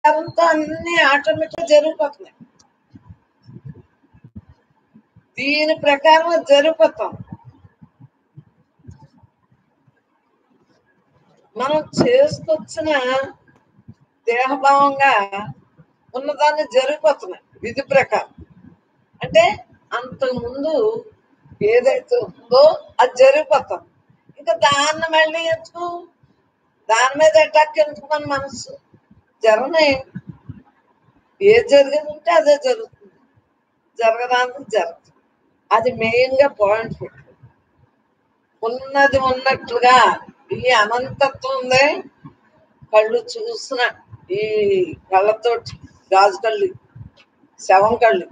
ప్రకారంతో అన్ని ఆటోమేటిక్ జరిగిపోతున్నాయి. దీని ప్రకారం జరిగిపోతాం. మనం చేసుకొచ్చిన దేహభావంగా ఉన్నదాన్ని జరిగిపోతున్నాయి విధి ప్రకారం. అంటే అంతకుముందు ఏదైతే ఉందో అది జరిగిపోతాం. ఇంకా దాన్ని మళ్ళీ ఎందుకు, దాని మీద అటాక్ ఎందుకు? మన మనసు జరగనే, ఏది జరిగేది ఉంటే అదే జరుగుతుంది, జరగడానికి జరుగుతుంది. అది మెయిన్ గా పాయింట్ పెట్టు. ఉన్నది ఉన్నట్లుగా ఈ అనంతత్వం ఉందే, కళ్ళు చూసిన ఈ కళ్ళతోటి, గాజు కళ్ళు, శవం కళ్ళు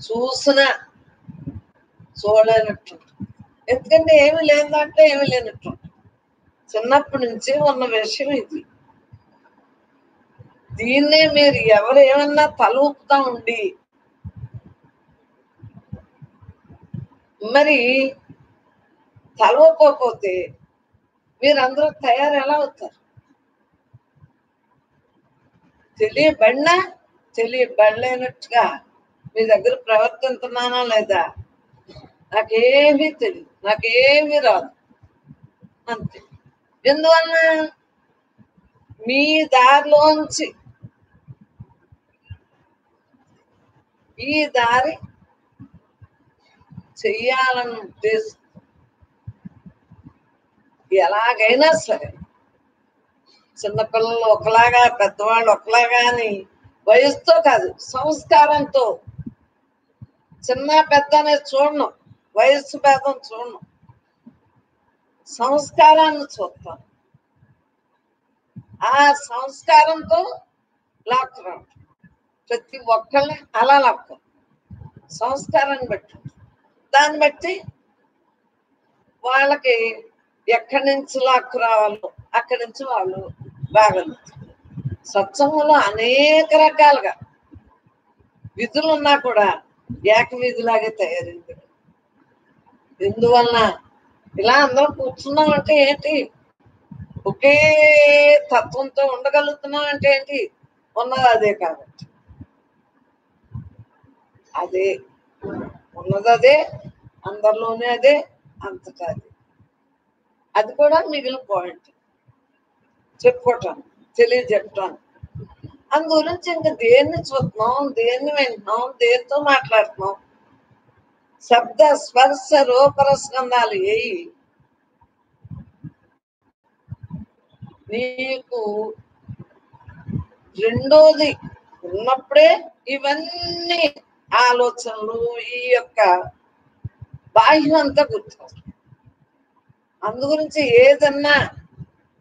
చూసిన చూడలేనట్టు. ఎందుకంటే ఏమి లేని దాంట్లో ఏమి లేనట్టు. చిన్నప్పటి నుంచి ఉన్న విషయం ఇది. దీన్నే మీరు ఎవరు ఏమన్నా తల ఊపుతా ఉండి మరి తల ఊపకపోతే మీరందరూ తయారు ఎలా అవుతారు? తెలియబడలేనట్టుగా మీ దగ్గర ప్రవర్తిస్తున్నానా లేదా? నాకేమీ తెలియదు, నాకేమీ రాదు అంతే. ఎందువల్ల? మీ దారిలోంచి ఈ దారి చెయ్యాలని ఉద్దేశం ఎలాగైనా సరే, చిన్నపిల్లలు ఒకలాగా, పెద్దవాళ్ళు ఒకలాగా అని వయసుతో కాదు, సంస్కారంతో. చిన్న పెద్ద అనేది చూడను, వయస్సు భేదం చూడను, సంస్కారాన్ని చూస్తాను. ఆ సంస్కారంతో లాక్కురాడు. ప్రతి ఒక్కళ్ళని అలా లాక్కో, సంస్కారాన్ని బట్టి. దాన్ని బట్టి వాళ్ళకి ఎక్కడి నుంచి లాక్కు రావాలో అక్కడి నుంచి వాళ్ళు బాగలుగుతారు. సత్సంగంలో అనేక రకాలుగా విధులు ఉన్నా కూడా ఏక విధిలాగే తయారైంది. ఎందువలన ఇలా అందరం కూర్చున్నాం అంటే ఏంటి? ఒకే తత్వంతో ఉండగలుగుతున్నాం అంటే ఏంటి? ఉన్నది అదే కాబట్టి. అదే ఉన్నది, అదే అందరిలోనే, అదే అంతటా అదే. అది కూడా మిగిలిన పాయింట్ చెప్పుకోవటాను, తెలియజెప్పటాను. అందు గురించి ఇంకా దేన్ని చూస్తున్నాం, దేన్ని వింటున్నాం, దేనితో మాట్లాడుతున్నాం? శబ్ద స్పర్శ రూపరస్కందాలు ఏయి నీకు రెండోది ఉన్నప్పుడే ఇవన్నీ ఆలోచనలు, ఈ యొక్క బాహ్యం అంతా గుర్తుకొస్తుంది. అందు గురించి ఏదన్నా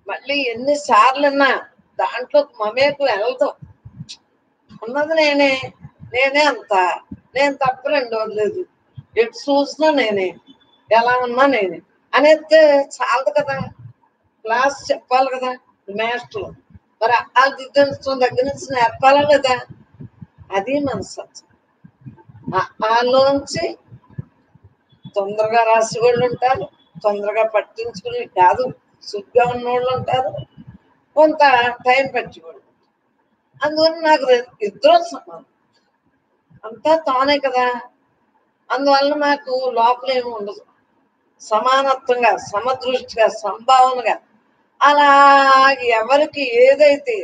మళ్ళీ ఎన్నిసార్లన్నా దాంట్లో మమేకు వెళ్తాం. ఉన్నది నేనే, నేనే అంత, నేను తప్ప రెండోది లేదు, ఎటు చూసినా నేనే, ఎలా ఉన్నా నేనే అనేది చాలదు కదా. క్లాస్ చెప్పాలి కదా మాస్టర్లు, మరి ఆ దిద్దించడం దగ్గర నుంచి నేర్పాలా లేదా? అది మన సత్యం. ఆలోంచి తొందరగా రాసి వాళ్ళు ఉంటారు, తొందరగా పట్టించుకుని కాదు సుగ్గా ఉన్నోళ్ళు ఉంటారు, కొంత టైం పట్టేవాళ్ళు. అందువల్ల నాకు ఇద్దరు సమానం, అంతా తానే కదా. అందువల్ల నాకు లోపల ఏమి ఉండదు. సమానత్వంగా, సమదృష్టిగా, సంభావనగా అలా ఎవరికి ఏదైతే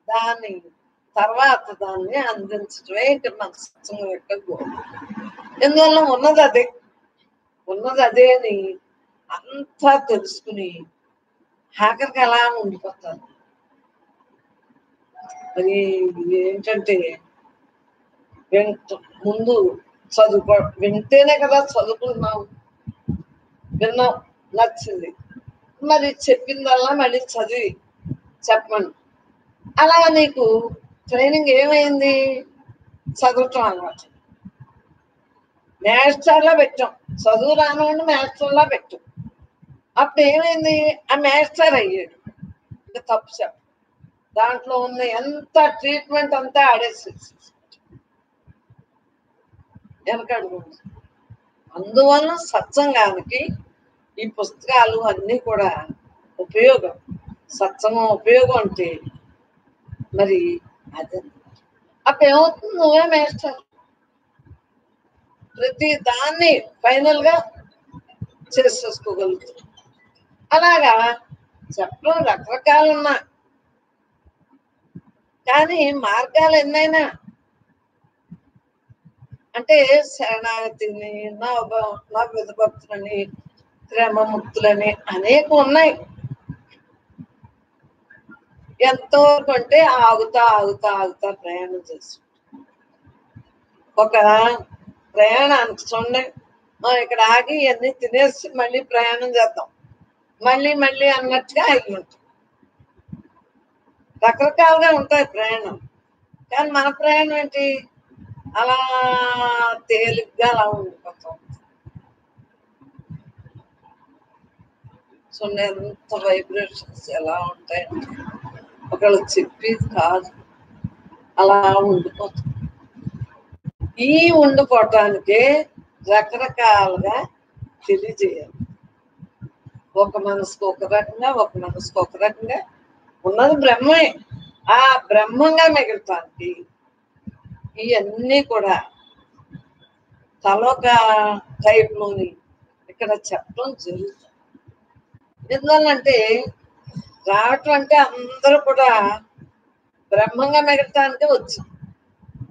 దాన్ని తర్వాత దాన్ని అందించడమే ఇక్కడ మన సత్సంగం యొక్క గోల్. ఎందువల్ల ఉన్నది అదే, ఉన్నది అదే అని అంతా తెలుసుకుని ఆఖరికి అలా ఉండిపోతాను. మరి ఏంటంటే ముందు చదువుకో, వింటేనే కదా చదువుకున్నాం, విన్నాం, నచ్చింది, మరి చెప్పిందల్లా మళ్ళీ చదివి చెప్పమని. అలా నీకు ట్రైనింగ్ ఏమైంది? చదవటం అన్నమాట. మాస్టర్లా పెట్టాం, చదువు రానివాడిని మాస్టర్లా పెట్టాం. అప్పుడు ఏమైంది? ఆ మాస్టర్ అయ్యాడు. ఇంకా తప్పు చెప్ప, దాంట్లో ఉన్న ఎంత ట్రీట్మెంట్ అంతా ఆడేసి వెనకడుగు. అందువల్ల సత్సంగానికి ఈ పుస్తకాలు అన్నీ కూడా ఉపయోగం. సత్సంగం ఉపయోగం అంటే మరి అదే అప్పుడు ఏమవుతుంది, నువ్వే మేస్టర్, ప్రతి దాన్ని ఫైనల్ గా చేసేసుకోగలుగుతావు. అలాగా చెప్పడం రకరకాలు ఉన్నా కానీ మార్గాలు ఎన్నైనా అంటే శరణాగతిని, నా విధభక్తులని, క్రమముక్తులని అనేక ఉన్నాయి. ఎంతో అంటే ఆగుతా ఆగుతా ఆగుతా ప్రయాణం చేసి ఒక ప్రయాణానికి చూడండి, ఇక్కడ ఆగి అన్ని తినేసి మళ్ళీ ప్రయాణం చేద్దాం, మళ్ళీ మళ్ళీ అన్నట్టుగా ఆగి ఉంటాం. రకరకాలుగా ఉంటాయి ప్రయాణం. కానీ మన ప్రయాణం ఏంటి, అలా తేలిగ్గా అలా ఉండిపోతాం. సో ఎంత వైబ్రేషన్స్ ఎలా ఉంటాయంటే ఒకళ్ళు చెప్పేది కాదు, అలా ఉండిపోతాం. ఈ ఉండిపోవటానికే రకరకాలుగా తెలియజేయాలి. ఒక మనసుకు ఒక రకంగా, ఒక మనసుకు ఒక రకంగా ఉన్నది బ్రహ్మే. ఆ బ్రహ్మంగా మిగలటానికి ఇవన్నీ కూడా తలొక టైప్లోని ఇక్కడ చెప్పడం జరుగుతుంది. ఎందువల్లంటే రావటం అంటే అందరూ కూడా బ్రహ్మంగా మిగలటానికే వచ్చింది.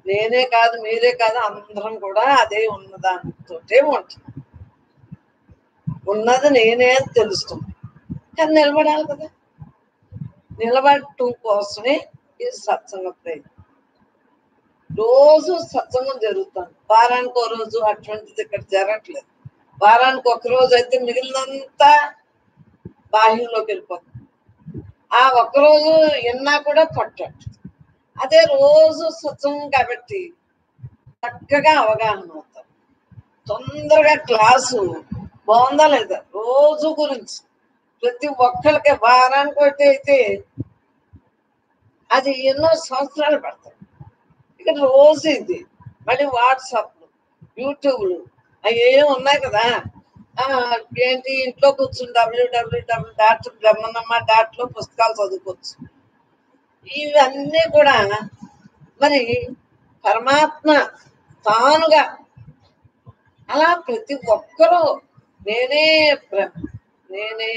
నేనే కాదు, మీరే కాదు, అందరం కూడా అదే ఉన్నదానితోటే ఉంటుంది. ఉన్నది నేనే అని తెలుస్తుంది, కానీ నిలబడాలి కదా. నిలబడటం కోసమే ఈ సత్సంగ ప్రయత్నం. రోజు సత్సంగం జరుగుతుంది, వారానికి ఒక రోజు అటువంటిది ఇక్కడ జరగట్లేదు. వారానికి ఒక రోజు అయితే మిగిలినంతా బాహ్యంలోకి వెళ్ళిపోతుంది. ఆ ఒక్కరోజు విన్నా కూడా పట్టట్టు. అదే రోజు సత్సంగం కాబట్టి చక్కగా అవగాహన అవుతాం. తొందరగా క్లాసు బాగుందా లేదా, రోజు గురించి ప్రతి ఒక్కరికి వారానికి ఒకటి అయితే అది ఎన్నో సంవత్సరాలు పడతాయి. ఇక్కడ రోజు ఇది మళ్ళీ వాట్సాప్లు, యూట్యూబ్లు అవి ఏమి ఉన్నాయి కదా. ఏంటి, ఇంట్లో కూర్చుని www.brahmanamma.లో పుస్తకాలు చదువుకోవచ్చు. ఇవన్నీ కూడా మరి పరమాత్మ తానుగా అలా ప్రతి ఒక్కరూ నేనే బ్రహ్మ, నేనే.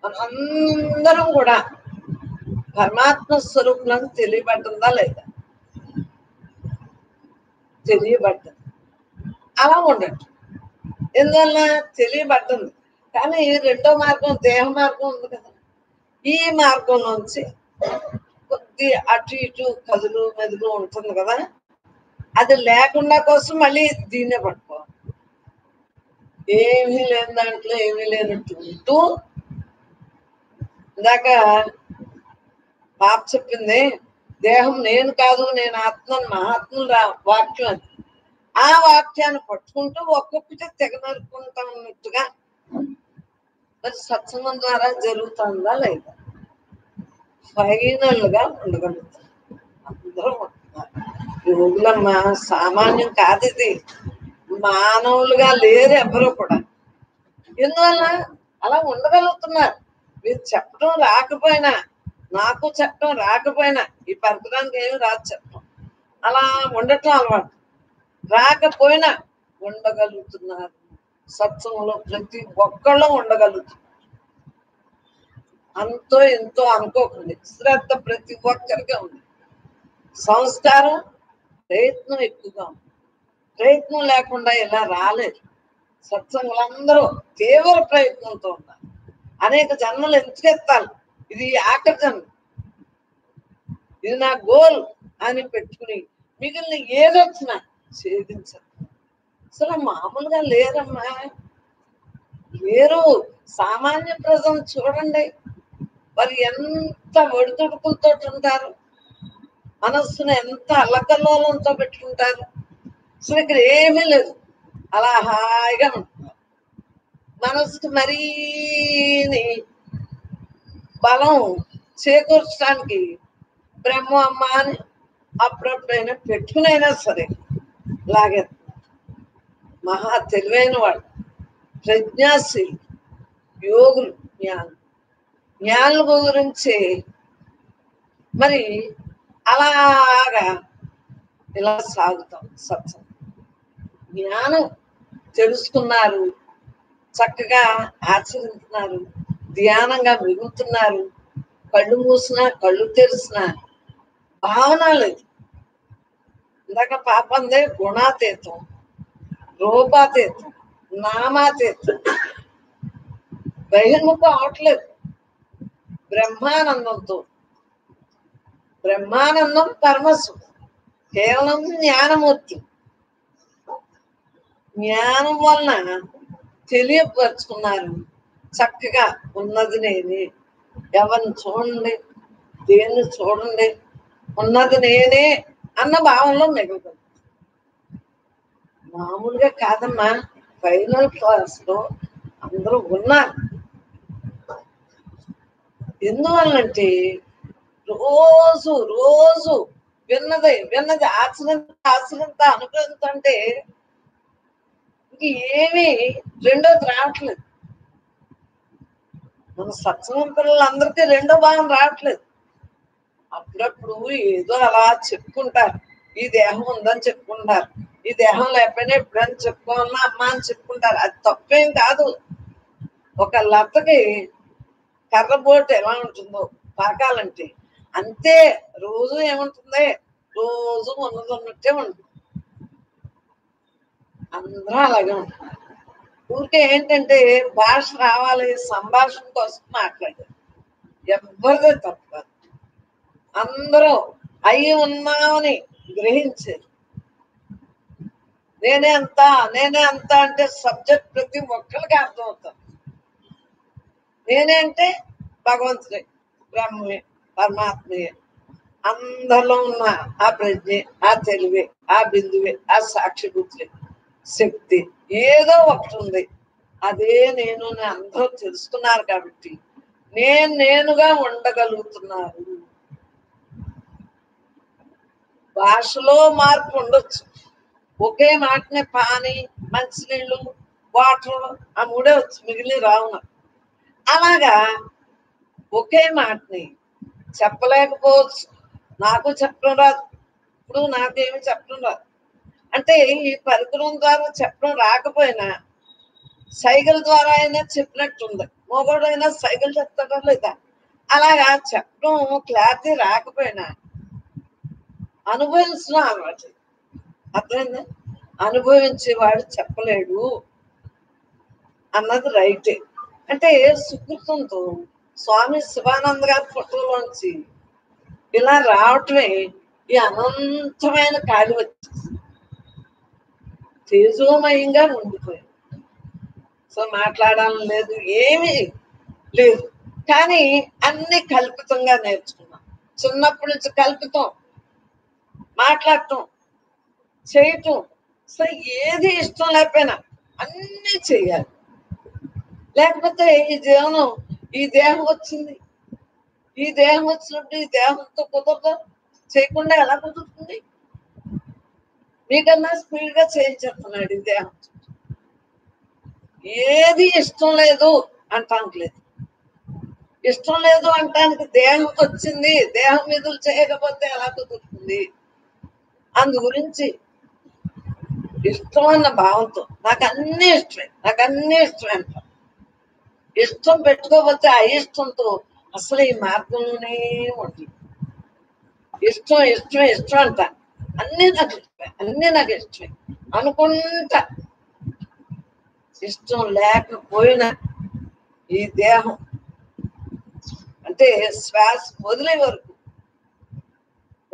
మనందరం కూడా పరమాత్మ స్వరూపులను తెలియబడ్డందా లేదా, తెలియబడ్డం. అలా ఉండటం ఎందువల్ల తెలియబడ్డంది. కానీ రెండో మార్గం దేహ మార్గం ఉంది కదా, ఈ మార్గం నుంచి కొద్ది అటు ఇటు కదులు మెదులు ఉంటుంది కదా, అది లేకుండా కోసం మళ్ళీ దీన్నే పట్టుకోవాలి. ఏమీ లేని దాంట్లో ఏమీ లేనట్టు ఉంటూ, ఇందాక పాప చెప్పింది, దేహం నేను కాదు, నేను ఆత్మను, మహాత్ములు వాక్యం అని. ఆ వాక్యాన్ని పట్టుకుంటూ ఒక్కొక్కటి తెగ నరుకుంటా ఉన్నట్టుగా మరి సత్సంగం ద్వారా జరుగుతుందా లేదా, ఫైనల్ గా ఉండగలుగుతాం. అందరూ ఉంటున్నారు. యోగులమ్మ సామాన్యం కాదు, ఇది మానవులుగా లేరు ఎవరు కూడా. ఎందువల్ల అలా ఉండగలుగుతున్నారు. మీరు చెప్పడం రాకపోయినా, నాకు చెప్పడం రాకపోయినా, ఈ పరికరానికి ఏమి రాదు చెప్పడం, అలా ఉండటం అలవాటు. రాకపోయినా ఉండగలుగుతున్నారు. సత్సంగంలో ప్రతి ఒక్కళ్ళు ఉండగలుగుతున్నారు. అంతో ఎంతో అనుకోకండి, శ్రద్ధ ప్రతి ఒక్కరికి ఉంది. సంస్కారం, ప్రయత్నం ఎక్కువగా ఉంది. ప్రయత్నం లేకుండా ఇలా రాలేదు. సత్సంగులందరూ తీవ్ర ప్రయత్నంతో ఉన్నారు. అనేక జన్మలు ఎంచుకెత్తాలి, ఇది ఆఖరి జన్మ, ఇది నా గోల్ అని పెట్టుకుని మిగిలిన ఏదొచ్చినా ఛేదించాలి. అసలు మామూలుగా లేరమ్మా, లేరు. సామాన్య ప్రజలు చూడండి, వారు ఎంత ఒడిదుడుకులతో ఉంటారు, మనస్సును ఎంత అల్లకల్లోలంతో పెట్టుకుంటారు. అసలు ఇక్కడ ఏమీ లేదు, అలా హాయిగా ఉంటున్నారు. మనసుకు మరీ బలం చేకూర్చడానికి బ్రహ్మ అమ్మ అని అప్పుడప్పుడైనా పెట్టుకునైనా సరే లాగే. మహా తెలివైన వాడు, మరి అలాగా ఇలా సాగుతాం. సత్సంగం జ్ఞానం తెలుసుకున్నారు, చక్కగా ఆచరిస్తున్నారు, ధ్యానంగా మిగులుతున్నారు. కళ్ళు మూసినా కళ్ళు తెరిసినా భావన లేదు. ఇందాక పాపందే గుణాతీతం, రూపాతీతం, నామాతీతం, బహిర్ముఖం అవట్లేదు. బ్రహ్మానందంతో, బ్రహ్మానందం పరమసుఖం, కేవలం జ్ఞానమూర్తి. జ్ఞానం వలన తెలియపరుచుకున్నారు చక్కగా. ఉన్నది నేనే, ఎవరిని చూడండి, దేన్ని చూడండి, ఉన్నది నేనే అన్న భావంలో మిగులుతుంది. మామూలుగా కాదమ్మా, ఫైనల్ క్లాస్ లో అందరూ ఉన్నారు. ఎందువల్లంటే రోజు రోజు విన్నది ఆచరింత అనుభవించంటే ఇంక ఏమీ రెండోది రావట్లేదు. మన సత్సంగం పిల్లలందరికీ రెండో భాగం రావట్లేదు. అప్పుడప్పుడు ఏదో అలా చెప్పుకుంటారు, ఈ దేహం ఉందని చెప్పుకుంటారు, ఈ దేహం లేకపోయినా ఎప్పుడైనా చెప్పుకోవాలన్నా అమ్మ అని చెప్పుకుంటారు. అది తప్పేం కాదు. ఒక లతకి కర్రబోటు ఎలా ఉంటుందో పాకాలంటే అంతే. రోజు ఏముంటుంది, రోజు ఉన్నట్టే ఉంటుంది. అందరూ అలాగే ఉంటుంది. ఊరికే ఏంటంటే భాష రావాలి, సంభాషణ కోసం మాట్లాడారు. ఎవరిదే తప్ప అందరూ అయి ఉన్నామని గ్రహించారు. నేనే అంత అంటే సబ్జెక్ట్ ప్రతి ఒక్కరికి అర్థమవుతాం. నేనే అంటే భగవంతుడే, బ్రహ్మే, పరమాత్మయే. అందరిలో ఉన్న ఆ ప్రజ్ఞే, ఆ తెలివే, ఆ బిందువే, ఆ సాక్షిభూతులే, శక్తి ఏదో ఒకటి ఉంది. అదే నేను అందరూ తెలుసుకున్నారు కాబట్టి నేనుగా ఉండగలుగుతున్నారు. భాషలో మార్పు ఉండొచ్చు. ఒకే మాటనే పాని, మంచినీళ్ళు, వాటర్ ఆ మూడే వచ్చు, మిగిలిన రావున. అలాగా ఒకే మాటని చెప్పలేకపోవచ్చు. నాకు చెప్పడం రాదు, ఇప్పుడు నాకేమి చెప్పడం రాదు. అంటే ఈ పరికరం ద్వారా చెప్పడం రాకపోయినా సైగల ద్వారా అయినా చెప్పినట్టుంది. మగోడైనా సైగలు చెప్తాడా లేదా? అలాగా చెప్పడం క్లారిటీ రాకపోయినా అనుభవించిన అలవాటు. అర్థమైందా? అనుభవించేవాడు చెప్పలేడు అన్నది రైటే. అంటే సుకృతంతో స్వామి శివానంద గారి ఫోటోలోంచి ఇలా రావటమే ఈ అనంతమైన ఖాళీ వచ్చేసి తేజోమయంగా ఉండిపోయింది. సో మాట్లాడాలని లేదు, ఏమీ లేదు. కానీ అన్ని కల్పితంగా నేర్చుకున్నాం. చిన్నప్పటి నుంచి కల్పితం, మాట్లాడటం, చేయటం. సో ఏది ఇష్టం లేకపోయినా అన్నీ చెయ్యాలి. లేకపోతే ఈ దేహం వచ్చింది, ఈ దేహం వచ్చినప్పుడు ఈ దేహంతో కుదరదు, చేయకుండా ఎలా కుదురుతుంది? మీకన్నా స్పీడ్ గా చేయించేస్తున్నాడు ఈ దేహం. ఏది ఇష్టం లేదు అంటానికి లేదు. ఇష్టం లేదు అంటానికి దేహం వచ్చింది, దేహం విధులు చేయకపోతే ఎలా కుదురుతుంది? అందు గురించి ఇష్టం అన్న భావంతో నాకు అన్ని ఇష్టమే అంట. ఇష్టం పెట్టుకోకపోతే అయిష్టంతో అసలు ఈ మార్గంలోనే ఉంటుంది. ఇష్టం అంట. అన్ని నాకు ఇష్టమే అనుకుంటా. ఇష్టం లేకపోయినా ఈ దేహం అంటే శ్వాస వదిలే వరకు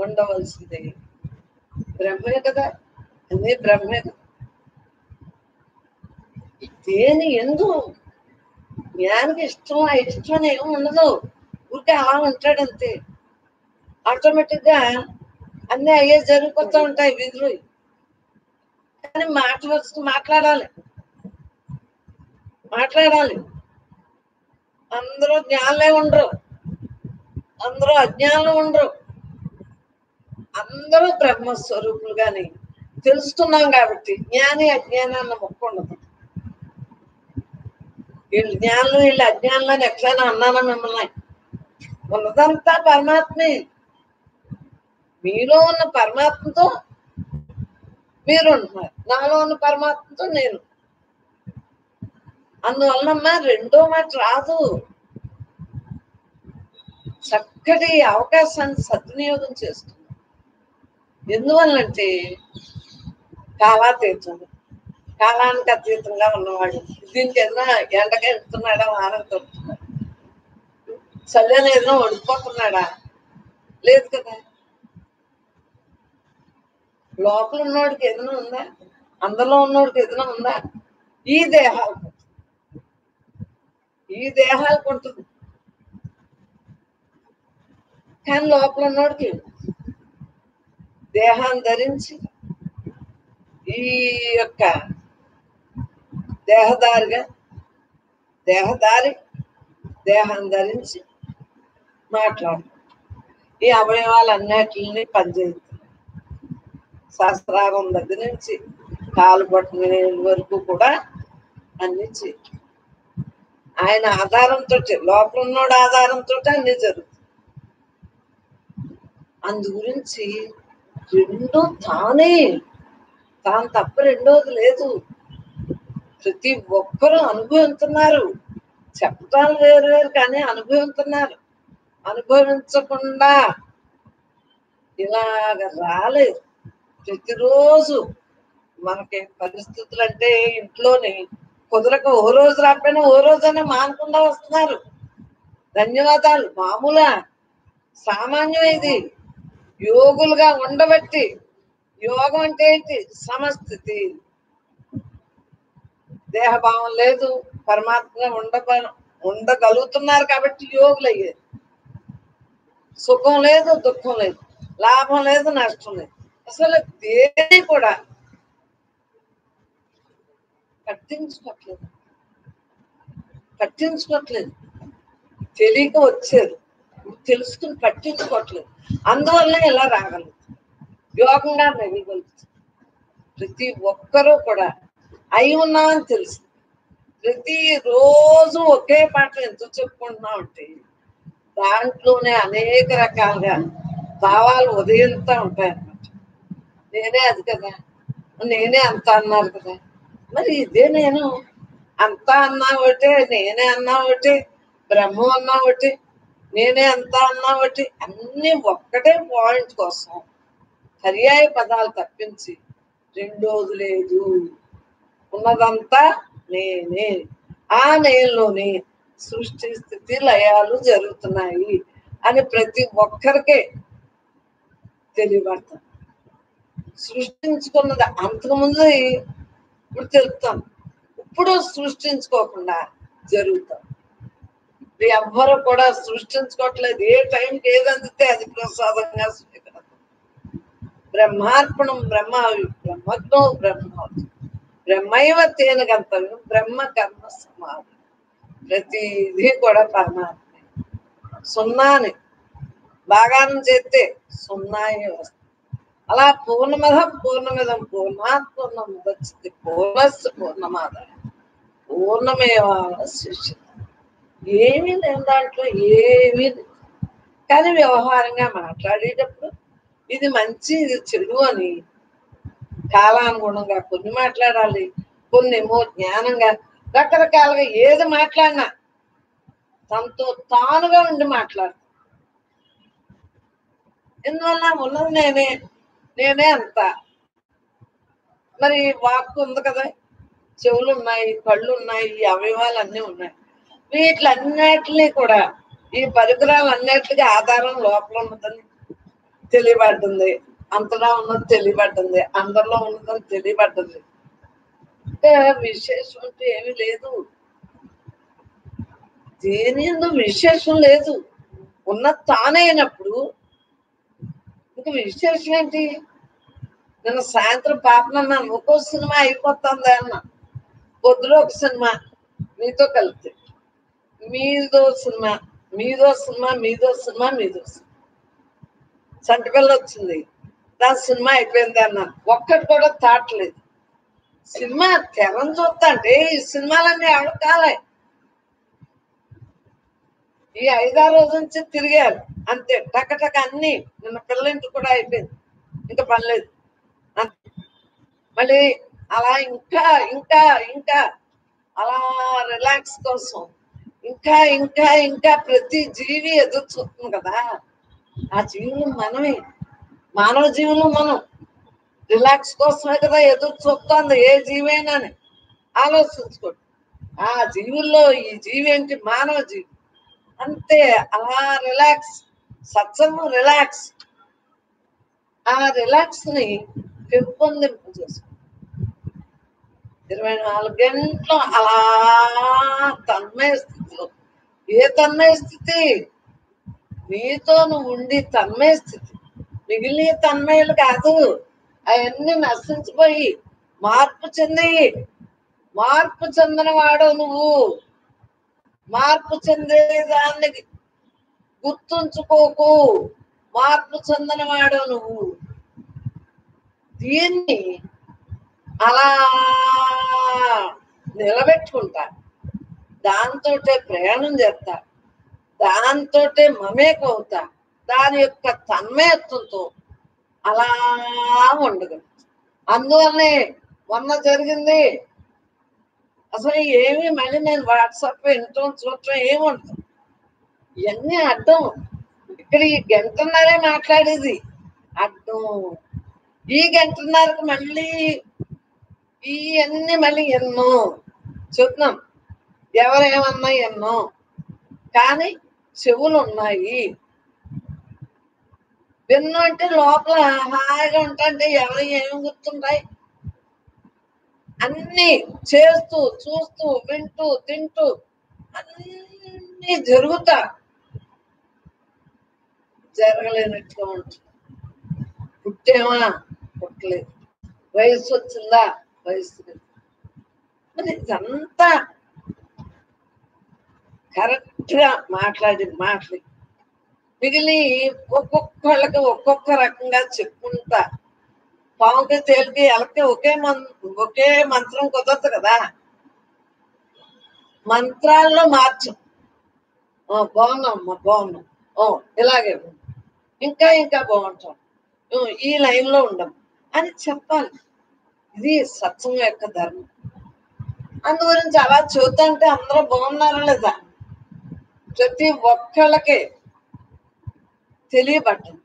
ఉండవలసిందే. బ్రహ్మే కదా, అన్నీ బ్రహ్మే కదా. దేని ఎందు జ్ఞానికి ఇష్టం అయిష్టం ఏమి ఉండదు. ఊరికే అలా ఉంటాడంతే. ఆటోమేటిక్ గా అన్ని అయ్యే జరిగిపోతూ ఉంటాయి విధులు. కానీ మాట్లాడాలి. అందరూ జ్ఞానులే ఉండరు, అందరూ అజ్ఞానులు ఉండరు. అందరూ బ్రహ్మస్వరూపులుగానే తెలుసుకున్నాం కాబట్టి జ్ఞాని అజ్ఞాని అన్న మొక్క ఉండదు. వీళ్ళు జ్ఞానులు వీళ్ళు అజ్ఞానులు అని ఎట్లయినా అన్నానా మిమ్మల్ని? ఉన్నదంతా పరమాత్మే. మీలో ఉన్న పరమాత్మతో మీరు ఉంటున్నారు, నాలో ఉన్న పరమాత్మతో నేను. అందువల్లమ్మా రెండో మాట రాదు. చక్కటి అవకాశాన్ని సద్వినియోగం చేస్తుంది. ఎందువల్లంటే కాలాతీతం, కాలానికి అతీతంగా ఉన్నవాడు. దీనికి ఏదైనా ఎండగా వెళ్తున్నాడా, వానకు తొడుతున్నాడా, చల్లని ఏదైనా వడిపోతున్నాడా? లేదు కదా. లోపల ఉన్నవాడికి ఏదైనా ఉందా? అందులో ఉన్నవాడికి ఏదైనా ఉందా? ఈ దేహాలకు ఉంటుంది, కానీ లోపల ఉన్నవాడికి దేహాన్ని ధరించి ఈ యొక్క దేహదారి దేహాన్ని ధరించి మాట్లాడు. ఈ అవయవాలన్నిటిని పనిచేస్తుంది. శాస్త్రాగం దగ్గర నుంచి కాలు పట్టిన వరకు కూడా అన్ని ఆయన ఆధారంతో, లోపల ఉన్నోడు ఆధారంతో అన్ని జరుగుతుంది. అందు గురించి రెండో తాను తప్ప రెండోది లేదు. ప్రతి ఒక్కరూ అనుభవిస్తున్నారు. చెప్పటాలు వేరు కానీ అనుభవిస్తున్నారు. అనుభవించకుండా ఇలాగ రాలేదు. ప్రతిరోజు మనకి పరిస్థితులు అంటే ఇంట్లోని కుదరక ఓ రోజు రాకపోయినా ఓ రోజైనా మానకుండా వస్తున్నారు. ధన్యవాదాలు. మామూలా సామాన్యం ఇది. యోగులుగా ఉండబట్టి. యోగం అంటే ఏంటి? సమస్థితి. దేహభావం లేదు, పరమాత్మగా ఉండగలుగుతున్నారు కాబట్టి యోగులు అయ్యారు. సుఖం లేదు, దుఃఖం లేదు, లాభం లేదు, నష్టం లేదు. అసలు దేని కూడా పట్టించుకోవట్లేదు. తెలియక వచ్చారు, తెలుసుకుని పట్టించుకోవట్లేదు. అందువల్ల ఇలా రాగలదు, యోగంగా మెరగలుగుతుంది. ప్రతి ఒక్కరూ కూడా అయి ఉన్నామని తెలుసు. ప్రతి రోజు ఒకే పాట ఎందుకు చెప్పుకుంటున్నాం అంటే దాంట్లోనే అనేక రకాలుగా భావాలు ఉదయంతో ఉంటాయన్నమాట. నేనే అది కదా, నేనే అంత అన్నారు కదా, మరి ఇదే నేను. అంతా అన్నా ఒకటి, నేనే అన్నా ఒకటి, బ్రహ్మం అన్నా ఒకటి, నేనే అంతా అన్నా ఒకటి, అన్ని ఒక్కటే పాయింట్ కోసం పర్యాయ పదాలు తప్పించి రెండోది లేదు. ఉన్నదంతా నేనే. ఆ నేనులోనే సృష్టి స్థితి లయాలు జరుగుతున్నాయి అని ప్రతి ఒక్కరికే తెలియబడతాం. సృష్టించుకున్నది అంతకుముందు ఇప్పుడు తెలుపుతాం, ఇప్పుడు సృష్టించుకోకుండా జరుగుతాం. ఎవ్వరు కూడా సృష్టించుకోవట్లేదు. ఏ టైంకి ఏది అందితే అది ప్రసాదంగా స్వీకరిస్తాం. బ్రహ్మార్పణం బ్రహ్మజ్ఞో బ్రహ్మోతి బ్రహ్మైవ తేన గంతవ్యం బ్రహ్మ కర్మ సమాధి. ప్రతిదీ కూడా పరమాత్మ. సున్నాని బాగానం చేస్తే సున్నాయే వస్తుంది. అలా పూర్ణమిదం పూర్ణాత్ పూర్ణముదచ్యతే పూర్ణస్య పూర్ణమాదాయ పూర్ణమేవావశిష్యతే. ఏమీ లేదు దాంట్లో, ఏమీ లేదు. కానీ వ్యవహారంగా మాట్లాడేటప్పుడు ఇది మంచి, ఇది చెడు అని కాలానుగుణంగా కొన్ని మాట్లాడాలి, కొన్ని ఏమో జ్ఞానంగా, రకరకాలుగా ఏది మాట్లాడినా తనతో తానుగా ఉండి మాట్లాడు. ఎందువల్ల ఉన్నది నేనే అంతా. మరి వాక్కు ఉంది కదా, చెవులు ఉన్నాయి, కళ్ళు ఉన్నాయి, ఈ అవయవాలు అన్నీ ఉన్నాయి. వీటిలన్నిటినీ కూడా ఈ పరికరాలన్నిటికీ ఆధారం లోపల ఉన్నదని తెలియబడ్డంది, అంతలా ఉన్నది తెలియబడ్డంది, అందరిలో ఉన్నదని తెలియబడ్డంది. అంటే విశేషం అంటే ఏమీ లేదు. దేని ఎందుకు విశేషం లేదు. ఉన్నది తానే అయినప్పుడు ఇంకా విశేషం ఏంటి? నిన్న సాయంత్రం పాపనన్నాను, ఒక్కో సినిమా అయిపోతుంది అన్న. పొద్దులో ఒక సినిమా మీతో కలిపి, మీదో సినిమా సంటిపిల్ల వచ్చింది, దాని సినిమా అయిపోయింది అన్నాను. ఒక్కటి కూడా తాటలేదు. సినిమా తెరని చూస్తా అంటే ఈ సినిమాలన్నీ ఎవరు కాలే. ఈ 5-6 రోజుల నుంచి తిరిగారు అంతే, టకటక అన్ని. నిన్న పిల్లలింటి కూడా అయిపోయింది, ఇంకా పనిలేదు అంతే. మళ్ళీ అలా ఇంకా ఇంకా ఇంకా అలా రిలాక్స్ కోసం ఇంకా ఇంకా ఇంకా ప్రతి జీవి ఎదురు చూస్తుంది కదా. ఆ జీవులు మనమే, మానవ జీవులు మనం రిలాక్స్ కోసమే కదా ఎదురు చూస్తుంది ఏ జీవైనా. ఆలోచించుకోండి, ఆ జీవుల్లో ఈ జీవి ఏంటి? మానవ జీవి. అంతే, అలా రిలాక్స్, సత్సంగం రిలాక్స్. ఆ రిలాక్స్ ని పెంపొందింపు చేసుకో. 24 గంటలు అలా తన్మయ స్థితిలో. ఏ తన్మయ స్థితి? నీతో నువ్వు ఉండి తన్మయ స్థితి. మిగిలిన తన్మయులు కాదు, అవన్నీ నశించిపోయి మార్పు చెంది. మార్పు చెందిన వాడు నువ్వు. మార్పు చెందేదాన్ని గుర్తుంచుకోకు, మార్పు చెందిన వాడు నువ్వు. దీన్ని అలా నిలబెట్టుకుంటా, దాంతో ప్రయాణం చేస్తా, దాంతో మమేకవుతా, దాని యొక్క తన్మయత్వంతో అలా ఉండగలను. అందువల్లనే మొన్న జరిగింది అసలు ఏమి, మళ్ళీ నేను వాట్సాప్ వినటం చూడటం ఏముండదు, ఇవన్నీ అడ్డం. ఇక్కడ ఈ గంటన్నరే మాట్లాడేది అడ్డం. ఈ గంటన్నరకు మళ్ళీ ఇవన్నీ మళ్ళీ ఎన్నో చూద్దాం, ఎవరేమన్నా ఎన్నో. కానీ చెవులు ఉన్నాయి, విన్ను అంటే లోపల హాయిగా ఉంటాంటే ఎవరు ఏమి గుర్తుంటాయి? అన్ని చేస్తూ చూస్తూ వింటూ తింటూ అన్ని జరుగుతా జరగలేనట్టుగా ఉంటుంది. పుట్టేమా? పుట్టలేదు. వయసు వచ్చిందా? వయసు లేదు. మరి ఇదంతా కరెక్ట్ గా మాట్లాడింది మాటలు మిగిలి ఒక్కొక్కళ్ళకి ఒక్కొక్క రకంగా చెప్పుకుంటా. పాముకి తేలికి ఎలకి ఒకే మంత్రం కుదరదు కదా. మంత్రాల్లో మార్చం. బాగున్నాం అమ్మా, బాగున్నాం, ఇలాగే ఇంకా ఇంకా బాగుంటాం, ఈ లైన్ లో ఉండం అని చెప్పాలి. ఇది సత్సంగం యొక్క ధర్మం. అందు గురించి అలా చూద్దాంటే అందరూ బాగున్నారా లేదా ప్రతి ఒక్కళ్ళకి తెలియబట్టదు.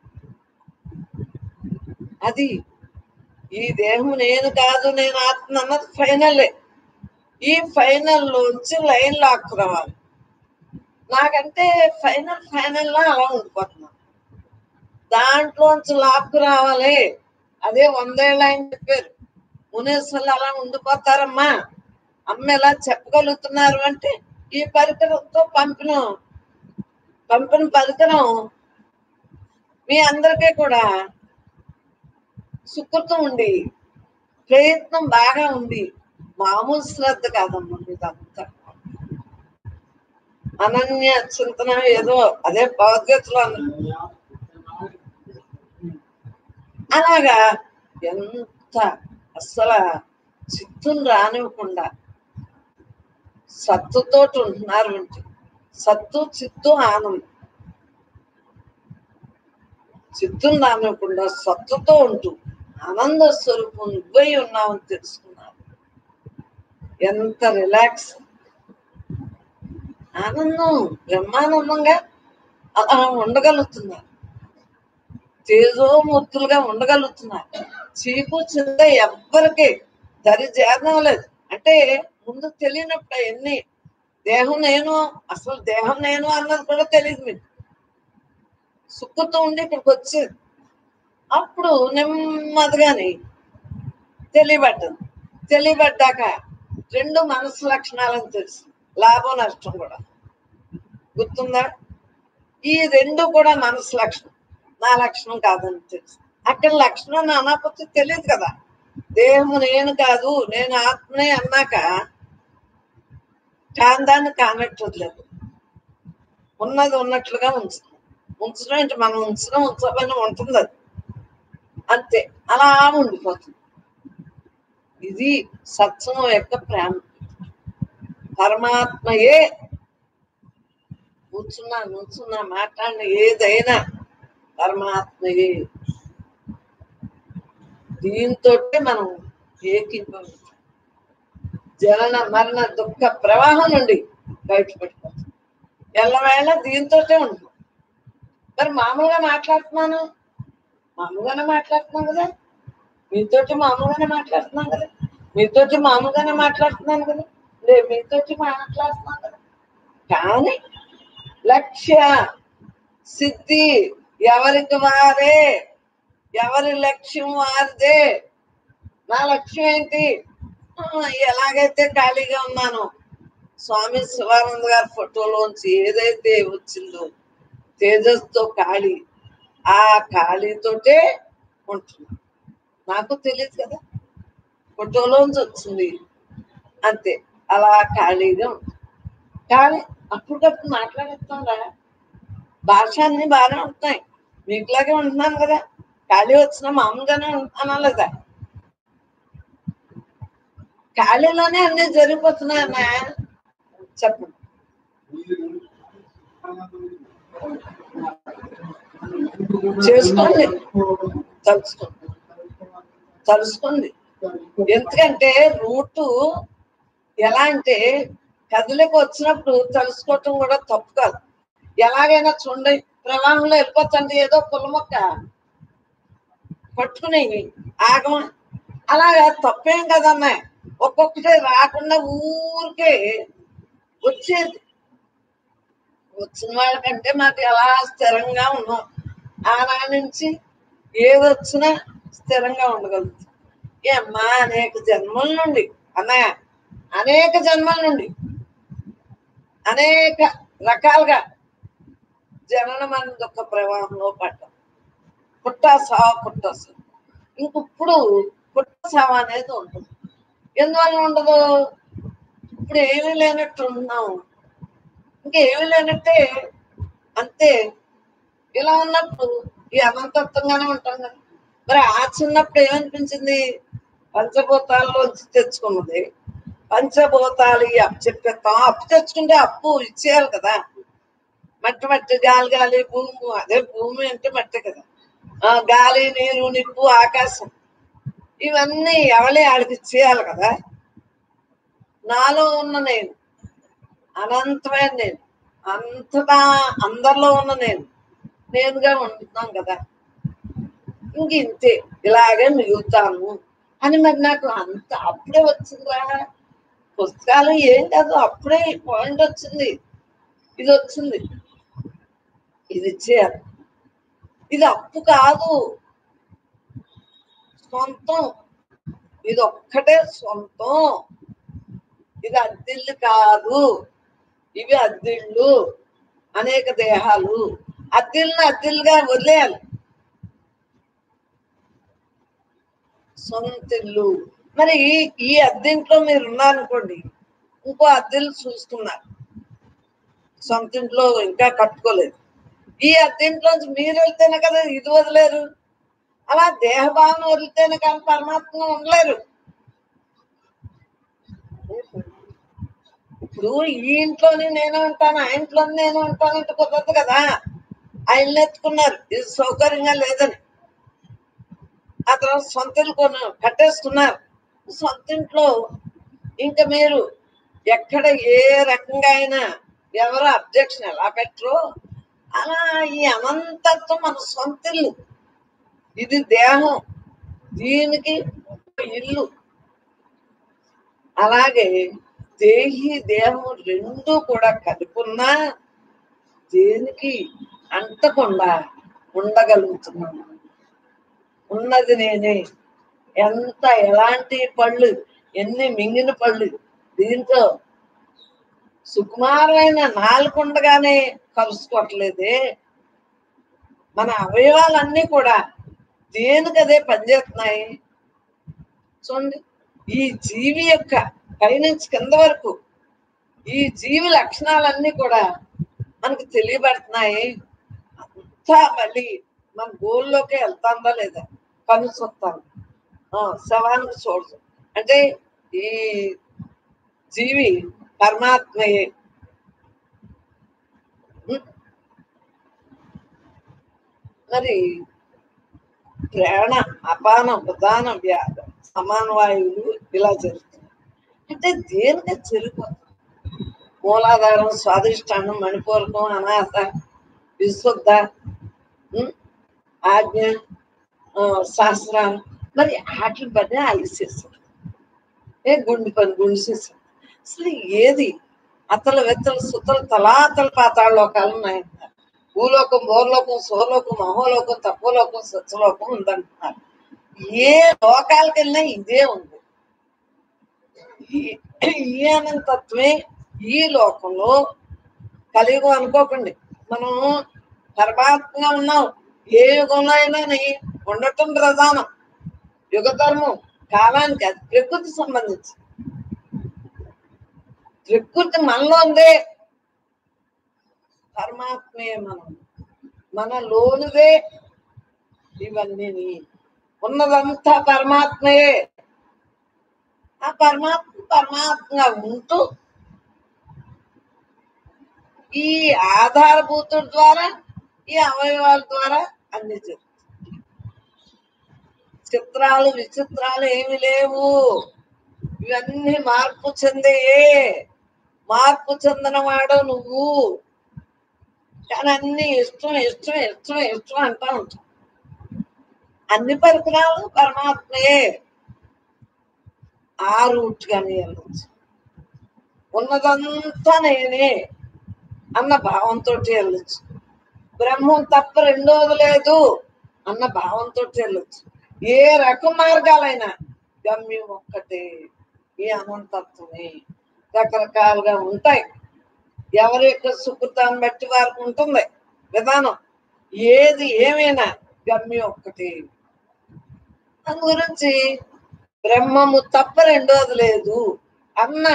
అది ఈ దేహం నేను కాదు, నేను ఆత్మ అన్నది ఫైనలే. ఈ ఫైనల్ లోంచి లైన్ లాక్కు రావాలి. నాకంటే ఫైనల్ లా అలా ఉండిపోతున్నాను, దాంట్లోంచి లాక్కు రావాలి. అదే 100 ఏళ్ళ ఆయన చెప్పారు, మునీశ్వర్లు అలా ఉండిపోతారమ్మా. అమ్మ ఎలా చెప్పగలుగుతున్నారు అంటే ఈ పరికరంతో పంపిన పరికరం మీ అందరికీ కూడా సుకృతం ఉండి ప్రయత్నం బాగా ఉంది, మామూలు శ్రద్ధ కాదమ్మా మీదంతా. అనన్య చింతన ఏదో అదే భగవద్గీతలో అలాగా ఎంత అస్సలు చిత్తును రానివ్వకుండా సత్తుతోటి ఉంటున్నారు అంటే సత్తు చిత్తు ఆనందం. చిత్తును రానివ్వకుండా సత్తుతో ఉంటూ ఆనంద స్వరూపం నువ్వై ఉన్నావని తెలుసుకున్నారు. ఎంత రిలాక్స్, ఆనందం, బ్రహ్మానందంగా అలా ఉండగలుగుతున్నారు. తేజోమూర్తులుగా ఉండగలుగుతున్నారు. చీకు చింత ఎవ్వరికి దరిజేదం లేదు. అంటే ముందు తెలియనప్పుడు అవన్నీ దేహం నేను, అసలు దేహం నేను అన్నది కూడా తెలియదు మీకు. సుక్కుతూ ఉండి ఇక్కడికి వచ్చేది, అప్పుడు నెమ్మదిగాని తెలియబడ్డది. తెలియబడ్డాక 2 మనసు లక్షణాలని తెలుసు, లాభం నష్టం కూడా గుర్తుందా? ఈ 2 కూడా మనసు లక్షణం, నా లక్షణం కాదని తెలుసు. అక్కడ లక్షణం అనకపోతే తెలియదు కదా. దేహము నేను కాదు, నేను ఆత్మనే అన్నాక కాందాన్ని కానట్లేదు, ఉన్నది ఉన్నట్లుగా ఉంచడం అంటే మనం ఉంచకపోయినా ఉంటుంది అది అంతే, అలా ఉండిపోతుంది. ఇది సత్సంగం యొక్క ప్రేమ. పరమాత్మయే కూర్చున్నా నుంచున్నా మాట్లాడిన ఏదైనా పరమాత్మయే. దీంతో మనం ఏకీభవిస్తాం, జనన మరణ దుఃఖ ప్రవాహం నుండి బయటపడిపోతాం. ఎల్లవేళ దీంతోటే ఉంటాం. మరి మామూలుగానే మాట్లాడుతున్నాను కదా, మీతోటి మామూలుగానే మాట్లాడుతున్నాను కదా, మీతోటి మామూలుగానే మాట్లాడుతున్నాను కదా, మీతోటి మాట్లాడుతున్నాను కదా. కానీ లక్ష్య సిద్ధి ఎవరికి వారే, ఎవరి లక్ష్యం వారిదే. నా లక్ష్యం ఏంటి? ఎలాగైతే ఖాళీగా ఉన్నానో, స్వామి శివానంద గారి ఫోటోలోంచి ఏదైతే వచ్చిందో తేజస్తో ఖాళీ, ఆ ఖాళీతోటే ఉంటున్నా. నాకు తెలియదు కదా, ఫోటోలోంచి వచ్చింది అంతే, అలా ఖాళీగా ఉంటుంది. కానీ అప్పటికప్పుడు మాట్లాడేస్తాంరా, భాష అన్ని బాగానే ఉంటున్నాయి, మీకులాగే ఉంటున్నాను కదా, ఖాళీ వచ్చినా మామూలుగానే ఉంటున్నానా లేదా? ఖాళీలోనే అన్ని జరిగిపోతున్నాయన్నా. చెప్పండి. చేసుకోండి, తలుసుకోండి. ఎందుకంటే రూటు ఎలా అంటే కదిలికి వచ్చినప్పుడు తలుసుకోవటం కూడా తప్పు కాదు. ఎలాగైనా చూడండి, ప్రవాహంలో వెళ్ళిపోతుంది, ఏదో పుల్ల మొక్క పట్టుకుని ఆగమ, అలాగా తప్పేం కదన్నా. ఒక్కొక్కటే రాకుండా ఊరికే వచ్చేది. వచ్చిన వాళ్ళకంటే మాకు ఎలా స్థిరంగా ఉన్నాం, ఆనాటి నుంచి ఏదొచ్చినా స్థిరంగా ఉండగలుగుతాం. అమ్మా అనేక జన్మల నుండి అన్నయ్య, అనేక జన్మల నుండి అనేక రకాలుగా జనన మన దుఃఖ ప్రవాహంలో పడ్డాం. పుట్టాసావ ఇంకిప్పుడు పుట్టాసావ అనేది ఉంటుంది. ఎందువల్ల ఉండదు? ఇప్పుడు ఏమీ లేనట్టు ఉన్నాం, ఇంకేమీ లేనట్టే అంతే. ఇలా ఉన్నప్పుడు ఈ అనంతత్వంగానే ఉంటాం కదా. మరి ఆ చిన్నప్పుడు ఏమనిపించింది? పంచభూతాల్లోంచి తెచ్చుకున్నది, పంచభూతాలు అప్పచెప్పేస్తాం. అప్పు తెచ్చుకుంటే అప్పు ఇచ్చేయాలి కదా. మట్టి గాలి భూమి, అదే భూమి అంటే మట్టి కదా. గాలి నీరు నిప్పు ఆకాశం ఇవన్నీ ఎవలే ఆడికి ఇచ్చేయాలి కదా. నాలో ఉన్న నేను అనంతమైన నేను, అంతటా అందరిలో ఉన్న నేనుగా ఉంటున్నాం కదా. ఇంతే, ఇలాగే మిగులుతాను అని. మరి నాకు అంత అప్పుడే వచ్చిందిరా, పుస్తకాలు ఏం కాదు, అప్పుడే పాయింట్ వచ్చింది, ఇది వచ్చింది, ఇది ఇచ్చేయాలి. ఇది అప్పు కాదు, సొంతం. ఇది ఒక్కటే సొంతం, ఇది అద్దిల్లు కాదు, ఇవి అద్దిళ్ళు, అనేక దేహాలు. అద్దిల్లుగా వదిలేయాలి, సొంతిల్లు. మరి ఈ అద్దింట్లో మీరు ఉన్నారనుకోండి, ఇంకో అద్దిల్లు చూసుకున్నారు, సొంతింట్లో ఇంకా కట్టుకోలేదు. ఈ అద్దింట్లోంచి మీరు వెళ్తేనే కదా ఇది వదిలేరు. అలా దేహభావన వదిలితేనే కానీ పరమాత్మ ఉండలేరు. ఇప్పుడు ఈ ఇంట్లోని నేను ఉంటాను, ఆ ఇంట్లోని నేను ఉంటాను అంటే కుదరదు కదా. ఆయన ఎత్తుకున్నారు ఇది సౌకర్యంగా లేదని, ఆ తర్వాత సొంత ఇల్లు కట్టేసుకున్నారు. సొంత ఇంట్లో ఇంకా మీరు ఎక్కడ ఏ రకంగా అయినా ఎవరు అబ్జెక్షన్ ఎలా పెట్టరో అలా ఈ అనంతత్వం మన సొంత ఇల్లు. ఇది దేహం, దీనికి ఇల్లు. అలాగే దేహి దేహం రెండు కూడా కలుపున్నా దేనికి అంటకుండా ఉండగలుగుతున్నాను. ఉన్నది నేనే. ఎలాంటి పళ్ళు, ఎన్ని మింగిన పళ్ళు, దీంతో సుకుమారమైన నాలుగుండగానే కలుసుకోవట్లేదే. మన అవయవాలన్నీ కూడా దేనికదే పనిచేస్తున్నాయి. చూడండి, ఈ జీవి యొక్క పైనుంచి కింద వరకు ఈ జీవి లక్షణాలన్నీ కూడా మనకు తెలియబడుతున్నాయి. అంతా మళ్ళీ మన గోల్లోకి వెళ్తాందా లేదా కనుసొస్తాను. శవానికి చూడదు అంటే ఈ జీవి పరమాత్మయే. ఉం? మరి ప్రాణ అపాన ప్రధాన వ్యాధ సమాన వాయువులు ఇలా జరుగుతుంది. అంటే దేనిగా చెరిపోతుంది. మూలాధారం, స్వాదిష్టానం, మణిపూరకం, అనాథ, విశుద్ధ, ఉం? ఆజ్ఞ, శాస్త్రాలు, మరి వాటి పని అలిసేసారు. గుండు పని గుండు చేసారు. అసలు ఏది అతల వెత్తల సుతల తలాతల పాతాళ లోకాలు ఉన్నాయంటున్నారు. భూలోకం, భోర్లోకం, సోలోకం, మహోలోకం, తపోలోకం, సత్యలోకం ఉందంటున్నారు. ఏ లోకాలకు వెళ్ళినా ఇదే ఉంది. ఈ అనంతత్వమే ఈ లోకంలో కలియుగం అనుకోకండి. మనం పరమాత్మగా ఉన్నాం. ఏ యుగంలో అయినా ఉండటం ప్రధానం. యుగ ధర్మం కాలానికి, అది ప్రకృతి సంబంధించి. ప్రకృతి మనలో ఉందే, పరమాత్మే మనం, మన లోనుదే ఇవన్నీ. ఉన్నదంతా పరమాత్మయే. ఆ పరమాత్మగా ఉంటూ ఈ ఆధారభూతుల ద్వారా, ఈ అవయవాల ద్వారా అన్ని జరుగుతాయి. చిత్రాలు విచిత్రాలు ఏమి లేవు. ఇవన్నీ మార్పు చెందయే. మార్పు చెందినవాడు నువ్వు. కానీ అన్ని ఇష్టం ఇష్టం ఇష్టం ఇష్టం అంటా ఉంటాం. అన్ని పరికరాలు పరమాత్మయే. ఆ రూట్ గాని వెళ్ళచ్చు. ఉన్నదంతా నేనే అన్న భావంతో వెళ్ళొచ్చు. బ్రహ్మం తప్ప రెండోది లేదు అన్న భావంతో వెళ్ళొచ్చు. ఏ రకం మార్గాలైనా గమ్యం ఒక్కటే, ఈ అనంతత్వమే. రకరకాలుగా ఉంటాయి. ఎవరి యొక్క సుకృతాన్ని బట్టి వారికి ఉంటుంది విధానం. ఏది ఏమైనా గమ్యం ఒక్కటి. అందు గురించి బ్రహ్మము తప్ప రెండోది లేదు అన్న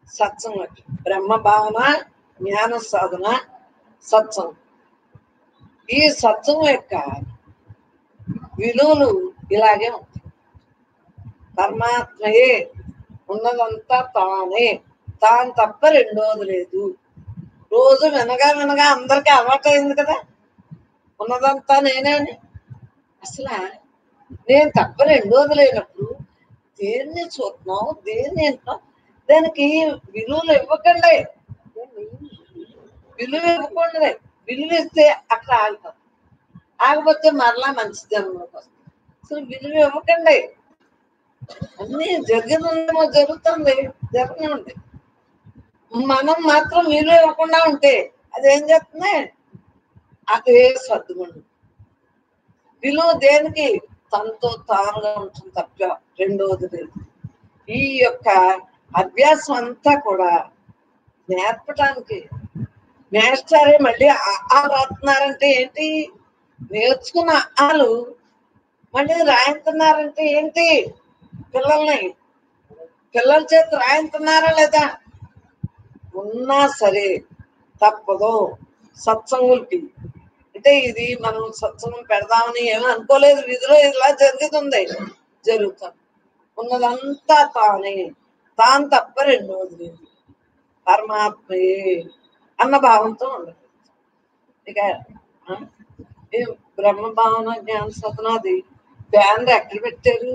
సత్సంగం. బ్రహ్మ భావన, జ్ఞాన సాధన, సత్సంగం. ఈ సత్సంగం యొక్క విలువలు ఇలాగే ఉంటాయి. పరమాత్మయే, ఉన్నదంతా తానే, తాను తప్ప రెండోది లేదు. రోజు వినగా వినగా అందరికీ అలవాటైంది కదా, ఉన్నదంతా నేనే అని. అసలు నేను తప్ప రెండోది లేనప్పుడు దేన్ని చూస్తున్నావు, దేన్ని వింటున్నావు? దానికి విలువలు ఇవ్వకండి. విలువ ఇవ్వకుండా, విలువ ఇస్తే అక్కడ ఆగిపోతుంది. ఆగిపోతే మరలా మంచి జన్మలోకి వస్తుంది. అసలు విలువ ఇవ్వకండి. అన్ని జరిగిందేమో జరుగుతుంది, జరగనివ్వండి. మనం మాత్రం విలువ ఇవ్వకుండా ఉంటే అదేం చేస్తుంది? అదే సర్దుకుంటుంది. విలువ దేనికి? తనతో తానుగా ఉంటుంది తప్ప రెండోది లేదు. ఈ యొక్క అభ్యాసం అంతా కూడా నేర్పడానికి. మేస్టారే మళ్ళీ ఆ రాస్తున్నారంటే ఏంటి? నేర్చుకున్న ఆలు మళ్ళీ రాయిస్తున్నారంటే ఏంటి? పిల్లల చేత రాయిస్తున్నారా లేదా? ఉన్నా సరే తప్పదు సత్సంగులకి. అంటే ఇది మనం సత్సంగం పెడదామని ఏమీ అనుకోలేదు. విధిలో ఇలా జరుగుతుంది. ఉన్నదంతా తానే, తాను తప్ప రెండోది లేదు, పరమాత్మయే అన్న భావంతో ఉండదు. ఇక బ్రహ్మ భావన, జ్ఞాన సాధనాది బ్యానర్ ఎక్కడ పెట్టారు?